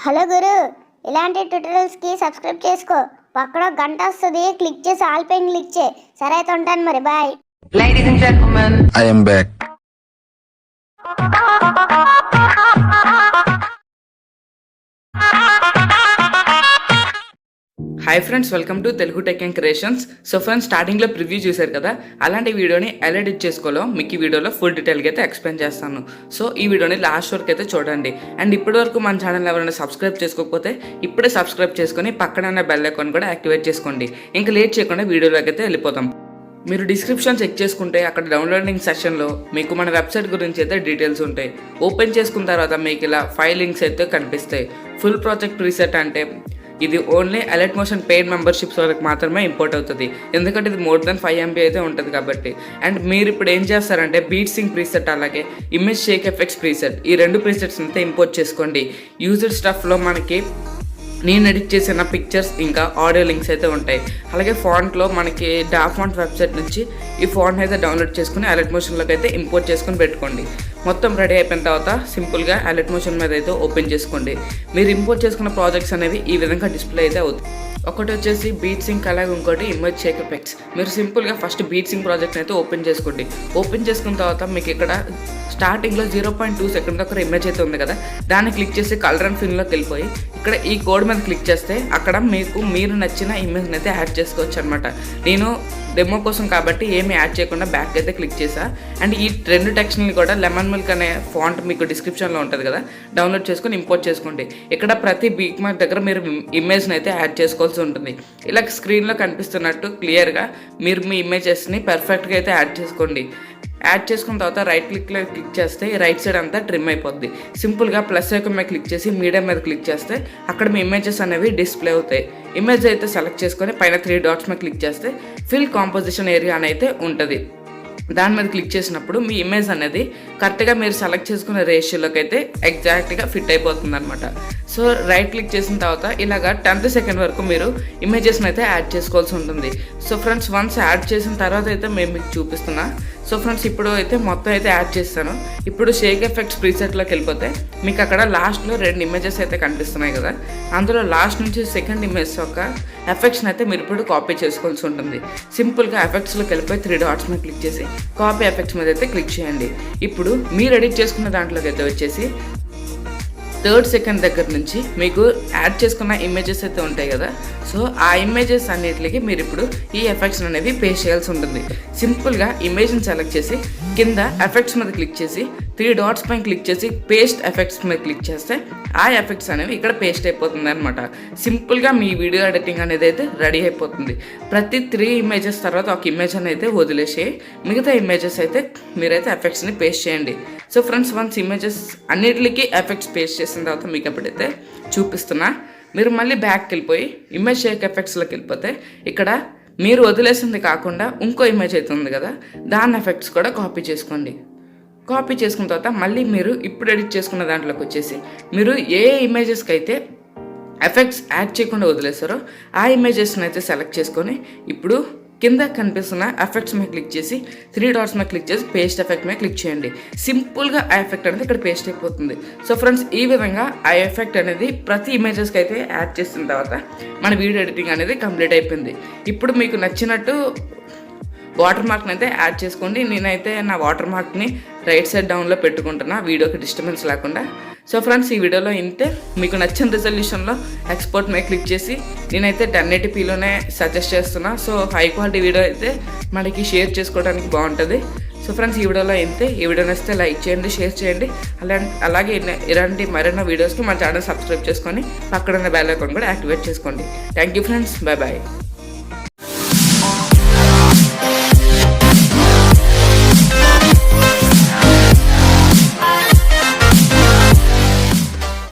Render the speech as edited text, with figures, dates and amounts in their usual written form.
Hello గురు, ఇలాంటి ట్యూటోరియల్స్కి subscribe చేసుకో. పక్కన గంట వస్తుంది, క్లిక్ చేసి ఆల్ పైన క్లిక్ చేయి. సరే అయితే ఉంటాను మరి, bye. Ladies and gentlemen, I am back. Hi friends, welcome to Telugu tech and creations. So friends, స్టార్టింగ్లో ప్రివ్యూ చూశారు కదా, అలాంటి వీడియోని ఎలా ఎడిట్ చేసుకోవాలో మీకు ఈ వీడియోలో ఫుల్ డీటెయిల్గా అయితే ఎక్స్ప్లెయిన్ చేస్తాను. సో ఈ వీడియోని లాస్ట్ వరకు అయితే చూడండి. అండ్ ఇప్పటి వరకు మన ఛానల్ ఎవరైనా సబ్స్క్రైబ్ చేసుకోకపోతే ఇప్పుడే సబ్స్క్రైబ్ చేసుకొని పక్కన ఉన్న బెల్ ఐకాన్ కూడా యాక్టివేట్ చేసుకోండి. ఇంకా లేట్ చేయకుండా వీడియోలోకి అయితే వెళ్ళిపోతాం. మీరు డిస్క్రిప్షన్ చెక్ చేసుకుంటే అక్కడ డౌన్లోడింగ్ సెక్షన్లో మీకు మన వెబ్సైట్ గురించి అయితే డీటెయిల్స్ ఉంటాయి. ఓపెన్ చేసుకున్న తర్వాత మీకు ఇలా 5 లింక్స్ అయితే కనిపిస్తాయి. ఫుల్ ప్రాజెక్ట్ రీసెట్ అంటే ఇది only alert motion paid memberships వరకు మాత్రమే ఇంపోర్ట్ అవుతుంది, ఎందుకంటే ఇది మోర్ దెన్ 5 MB అయితే ఉంటుంది కాబట్టి. అండ్ మీరు ఇప్పుడు ఏం చేస్తారంటే బీట్ సింగ్ ప్రీసెట్ అలాగే ఇమేజ్ షేక్ ఎఫెక్ట్స్ ప్రీసెట్, ఈ 2 ప్రీసెట్స్ అయితే ఇంపోర్ట్ చేసుకోండి. యూజ్డ్ స్టఫ్లో మనకి నేను ఎడిట్ చేసిన పిక్చర్స్ ఇంకా ఆడియో లింక్స్ అయితే ఉంటాయి. అలాగే ఫాంట్లో మనకి డాఫాంట్ వెబ్సైట్ నుంచి ఈ ఫాంట్ అయితే డౌన్లోడ్ చేసుకుని అలర్ట్ మోషన్లోకి అయితే ఇంపోర్ట్ చేసుకుని పెట్టుకోండి. మొత్తం రెడీ అయిపోయిన తర్వాత సింపుల్గా అలర్ట్ మోషన్ మీద అయితే ఓపెన్ చేసుకోండి. మీరు ఇంపోర్ట్ చేసుకున్న ప్రాజెక్ట్స్ అనేవి ఈ విధంగా డిస్ప్లే అయితే అవుతుంది. ఒకటి వచ్చేసి బీట్ సింక్, అలాగే ఇంకోటి ఇమేజ్ షేక్ ఎఫెక్ట్స్. మీరు సింపుల్గా ఫస్ట్ బీట్ సింక్ ప్రాజెక్ట్ని అయితే ఓపెన్ చేసుకోండి. ఓపెన్ చేసుకున్న తర్వాత మీకు ఇక్కడ స్టార్టింగ్లో 0.2 సెకండ్ ఒక ఇమేజ్ అయితే ఉంది కదా, దాన్ని క్లిక్ చేసి కలర్ అండ్ ఫిల్లోకి వెళ్ళిపోయి ఇక్కడ ఈ కోడ్ మీద క్లిక్ చేస్తే అక్కడ మీరు నచ్చిన ఇమేజ్ని అయితే యాడ్ చేసుకోవచ్చు అనమాట. నేను డెమో కోసం కాబట్టి ఏమి యాడ్ చేయకుండా బ్యాక్ అయితే క్లిక్ చేసా. అండ్ ఈ 2 టెక్స్ట్ని కూడా లెమన్ మిల్క్ అనే ఫాంట్ మీకు డిస్క్రిప్షన్లో ఉంటుంది కదా, డౌన్లోడ్ చేసుకొని ఇంపోర్ట్ చేసుకోండి. ఇక్కడ ప్రతి బీక్ మార్క్ దగ్గర మీరు ఇమేజ్ని అయితే యాడ్ చేసుకోవాల్సి ఉంటుంది. ఇలా స్క్రీన్లో కనిపిస్తున్నట్టు క్లియర్గా మీరు మీ ఇమేజెస్ని పర్ఫెక్ట్గా అయితే యాడ్ చేసుకోండి. యాడ్ చేసుకున్న తర్వాత రైట్ క్లిక్లో క్లిక్ చేస్తే రైట్ సైడ్ అంతా ట్రిమ్ అయిపోద్ది. సింపుల్గా ప్లస్ ఐకాన్ మీద క్లిక్ చేసి మీడియం మీద క్లిక్ చేస్తే అక్కడ మీ ఇమేజెస్ అనేవి డిస్ప్లే అవుతాయి. ఇమేజ్ అయితే సెలెక్ట్ చేసుకొని పైన 3 డాట్స్ మీద క్లిక్ చేస్తే ఫిల్ కాంపోజిషన్ ఏరియా అని అయితే ఉంటుంది. దాని మీద క్లిక్ చేసినప్పుడు మీ ఇమేజ్ అనేది కరెక్ట్గా మీరు సెలెక్ట్ చేసుకునే రేషియోలోకి అయితే ఎగ్జాక్ట్గా ఫిట్ అయిపోతుంది అనమాట. సో రైట్ క్లిక్ చేసిన తర్వాత ఇలాగా 10th సెకండ్ వరకు మీరు ఇమేజెస్ని అయితే యాడ్ చేసుకోవాల్సి ఉంటుంది. సో ఫ్రెండ్స్, వన్స్ యాడ్ చేసిన తర్వాత అయితే మేము మీకు చూపిస్తున్నా. సో ఫ్రెండ్స్, ఇప్పుడు అయితే మొత్తం అయితే యాడ్ చేస్తాను. ఇప్పుడు షేక్ ఎఫెక్ట్స్ ప్రీసెట్లోకి వెళ్ళిపోతే మీకు అక్కడ లాస్ట్లో 2 ఇమేజెస్ అయితే కనిపిస్తున్నాయి కదా, అందులో లాస్ట్ నుంచి సెకండ్ ఇమేజ్ యొక్క ఎఫెక్ట్స్ని అయితే మీరు ఇప్పుడు కాపీ చేసుకోవాల్సి ఉంటుంది. సింపుల్గా ఎఫెక్ట్స్లోకి వెళ్ళిపోయి 3 డాట్స్ మీద క్లిక్ చేసి కాపీ ఎఫెక్ట్స్ మీద అయితే క్లిక్ చేయండి. ఇప్పుడు మీరు ఎడిట్ చేసుకున్న దాంట్లోకి అయితే వచ్చేసి 3rd సెకండ్ దగ్గర నుంచి మీకు యాడ్ చేసుకున్న ఇమేజెస్ అయితే ఉంటాయి కదా, సో ఆ ఇమేజెస్ అన్నిటికి మీరు ఇప్పుడు ఈ ఎఫెక్ట్స్ అనేవి పేస్ట్ చేయాల్సి ఉంటుంది. సింపుల్గా ఇమేజ్ని సెలెక్ట్ చేసి కింద ఎఫెక్ట్స్ మీద క్లిక్ చేసి 3 డాట్స్ పైన క్లిక్ చేసి పేస్ట్ ఎఫెక్ట్స్ మీద క్లిక్ చేస్తే ఆ ఎఫెక్ట్స్ అనేవి ఇక్కడ పేస్ట్ అయిపోతుంది అనమాట. సింపుల్గా మీ వీడియో ఎడిటింగ్ అనేది అయితే రెడీ అయిపోతుంది. ప్రతి 3 ఇమేజెస్ తర్వాత ఒక ఇమేజ్ అనేది వదిలేసి మిగతా ఇమేజెస్ అయితే మీరైతే ఎఫెక్ట్స్ని పేస్ట్ చేయండి. సో ఫ్రెండ్స్, వన్స్ ఇమేజెస్ అన్నిటికీ ఎఫెక్ట్స్ పేస్ట్ చేసిన తర్వాత మీకు ఎప్పుడైతే చూపిస్తున్నా, మీరు మళ్ళీ బ్యాక్కి వెళ్ళిపోయి ఇమేజ్ షేక్ ఎఫెక్ట్స్లోకి వెళ్ళిపోతే ఇక్కడ మీరు వదిలేసింది కాకుండా ఇంకో ఇమేజ్ అయితే ఉంది కదా, దాని ఎఫెక్ట్స్ కూడా కాపీ చేసుకోండి. కాపీ చేసుకున్న తర్వాత మళ్ళీ మీరు ఇప్పుడు ఎడిట్ చేసుకున్న దాంట్లోకి వచ్చేసి మీరు ఏ ఇమేజెస్కి అయితే ఎఫెక్ట్స్ యాడ్ చేయకుండా వదిలేస్తారో ఆ ఇమేజెస్ని అయితే సెలెక్ట్ చేసుకొని ఇప్పుడు కింద కనిపిస్తున్న ఎఫెక్ట్స్ మీద క్లిక్ చేసి 3 డాట్స్ మీద క్లిక్ చేసి పేస్ట్ ఎఫెక్ట్ మీద క్లిక్ చేయండి. సింపుల్గా ఆ ఎఫెక్ట్ అనేది ఇక్కడ పేస్ట్ అయిపోతుంది. సో ఫ్రెండ్స్, ఈ విధంగా ఆ ఎఫెక్ట్ అనేది ప్రతి ఇమేజెస్కి అయితే యాడ్ చేసిన తర్వాత మన వీడియో ఎడిటింగ్ అనేది కంప్లీట్ అయిపోయింది. ఇప్పుడు మీకు నచ్చినట్టు వాటర్ మార్క్ని అయితే యాడ్ చేసుకోండి. నేనైతే నా వాటర్ మార్క్ని రైట్ సైడ్ డౌన్లో పెట్టుకుంటున్నా, వీడియోకి డిస్టర్బెన్స్ లేకుండా. సో ఫ్రెండ్స్, ఈ వీడియోలో ఇంతే. మీకు నచ్చిన రిజల్యూషన్లో ఎక్స్పోర్ట్ మీద క్లిక్ చేసి నేనైతే 1080pలోనే సజెస్ట్ చేస్తున్నా. సో హై క్వాలిటీ వీడియో అయితే మనకి షేర్ చేసుకోవడానికి బాగుంటుంది. సో ఫ్రెండ్స్, ఈ వీడియోలో ఇంతే. ఈ వీడియో నచ్చితే లైక్ చేయండి, షేర్ చేయండి. అలాగే ఇలాంటి మరెన్నో వీడియోస్కి మన ఛానల్ సబ్స్క్రైబ్ చేసుకొని పక్కన ఉన్న బెల్ ఐకాన్ కూడా యాక్టివేట్ చేసుకోండి. Thank you friends, bye bye.